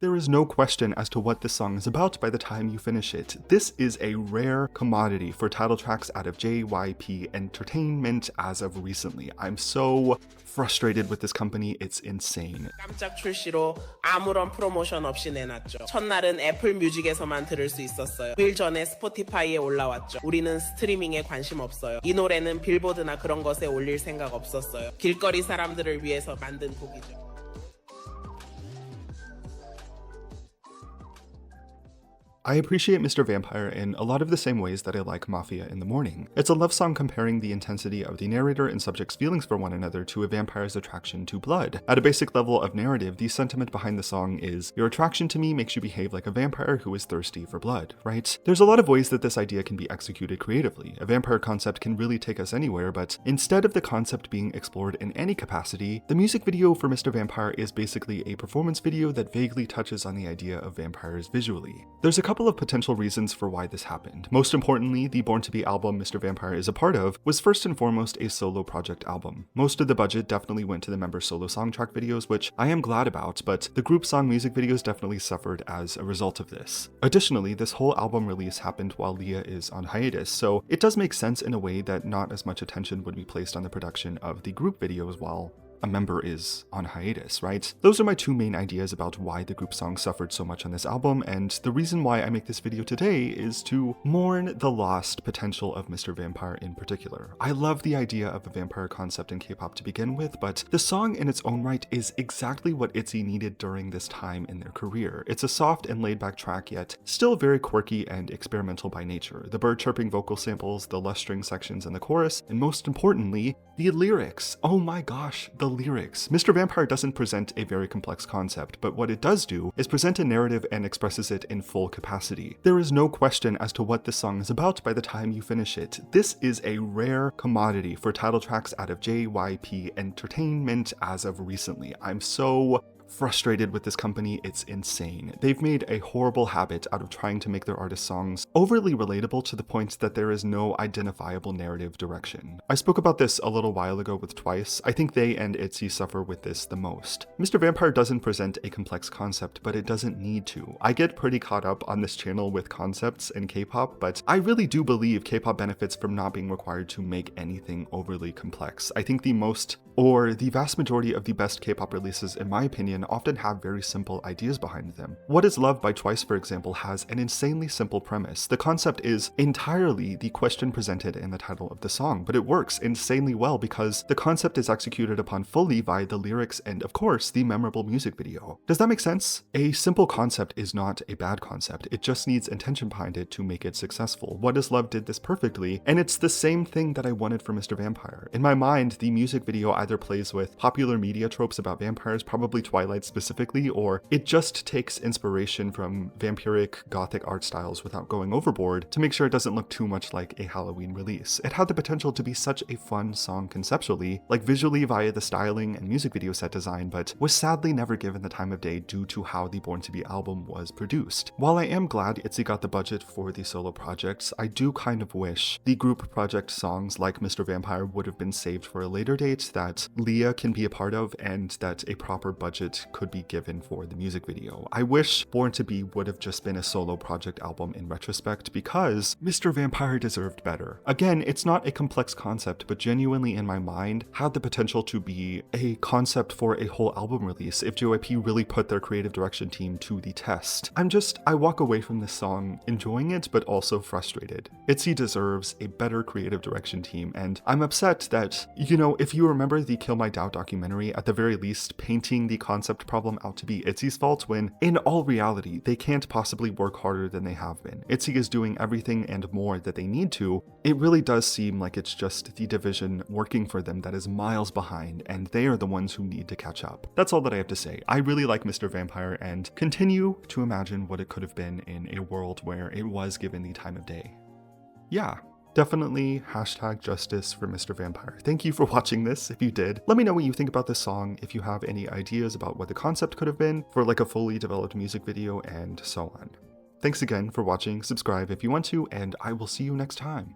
There is no question as to what this song is about by the time you finish it. This is a rare commodity for title tracks out of JYP Entertainment as of recently. I'm so frustrated with this company, it's insane. 깜짝 출시로 아무런 프로모션 없이 내놨죠. 첫날은 애플 뮤직에서만 들을 수 있었어요. 9일 전에 스포티파이에 올라왔죠. 우리는 스트리밍에 관심 없어요. 이 노래는 빌보드나 그런 것에 올릴 생각 없었어요. 길거리 사람들을 위해서 만든 곡이죠. I appreciate Mr. Vampire in a lot of the same ways that I like Mafia in the Morning. It's a love song comparing the intensity of the narrator and subject's feelings for one another to a vampire's attraction to blood. At a basic level of narrative, the sentiment behind the song is, your attraction to me makes you behave like a vampire who is thirsty for blood, right? There's a lot of ways that this idea can be executed creatively. A vampire concept can really take us anywhere, but instead of the concept being explored in any capacity, the music video for Mr. Vampire is basically a performance video that vaguely touches on the idea of vampires visually. There's a couple of potential reasons for why this happened. Most importantly, the Born to Be album Mr. Vampire is a part of was first and foremost a solo project album. Most of the budget definitely went to the members' solo song track videos, which I am glad about, but the group song music videos definitely suffered as a result of this. Additionally, this whole album release happened while Leah is on hiatus, so it does make sense in a way that not as much attention would be placed on the production of the group videos while a member is on hiatus, right? Those are my two main ideas about why the group song suffered so much on this album, and the reason why I make this video today is to mourn the lost potential of Mr. Vampire in particular. I love the idea of a vampire concept in K-pop to begin with, but the song in its own right is exactly what ITZY needed during this time in their career. It's a soft and laid-back track, yet still very quirky and experimental by nature. The bird chirping vocal samples, the lush string sections in the chorus, and most importantly, the lyrics. Oh my gosh, the lyrics. Mr. Vampire doesn't present a very complex concept, but what it does do is present a narrative and expresses it in full capacity. There is no question as to what this song is about by the time you finish it. This is a rare commodity for title tracks out of JYP Entertainment as of recently. I'm so frustrated with this company, it's insane. They've made a horrible habit out of trying to make their artist songs overly relatable to the point that there is no identifiable narrative direction. I spoke about this a little while ago with Twice. I think they and ITZY suffer with this the most. Mr. Vampire doesn't present a complex concept, but it doesn't need to. I get pretty caught up on this channel with concepts in K-pop, but I really do believe K-pop benefits from not being required to make anything overly complex. I think the vast majority of the best K-pop releases, in my opinion, often have very simple ideas behind them. What Is Love by Twice, for example, has an insanely simple premise. The concept is entirely the question presented in the title of the song, but it works insanely well because the concept is executed upon fully via the lyrics and, of course, the memorable music video. Does that make sense? A simple concept is not a bad concept. It just needs intention behind it to make it successful. What Is Love did this perfectly, and it's the same thing that I wanted for Mr. Vampire. In my mind, the music video either plays with popular media tropes about vampires, probably Twilight specifically, or it just takes inspiration from vampiric gothic art styles without going overboard to make sure it doesn't look too much like a Halloween release. It had the potential to be such a fun song conceptually, like visually via the styling and music video set design, but was sadly never given the time of day due to how the Born to Be album was produced. While I am glad ITZY got the budget for the solo projects, I do kind of wish the group project songs like Mr. Vampire would have been saved for a later date that Leah can be a part of and that a proper budget could be given for the music video. I wish Born to Be would have just been a solo project album in retrospect because Mr. Vampire deserved better. Again, it's not a complex concept, but genuinely in my mind had the potential to be a concept for a whole album release if JYP really put their creative direction team to the test. I walk away from this song enjoying it, but also frustrated. ITZY deserves a better creative direction team, and I'm upset that, if you remember the Kill My Doubt documentary, at the very least, painting the concept problem out to be ITZY's fault when, in all reality, they can't possibly work harder than they have been. ITZY is doing everything and more that they need to. It really does seem like it's just the division working for them that is miles behind, and they are the ones who need to catch up. That's all that I have to say. I really like Mr. Vampire and continue to imagine what it could have been in a world where it was given the time of day. Yeah. Definitely #justice for Mr. Vampire. Thank you for watching this. If you did, let me know what you think about this song, if you have any ideas about what the concept could have been for like a fully developed music video, and so on. Thanks again for watching. Subscribe if you want to, and I will see you next time.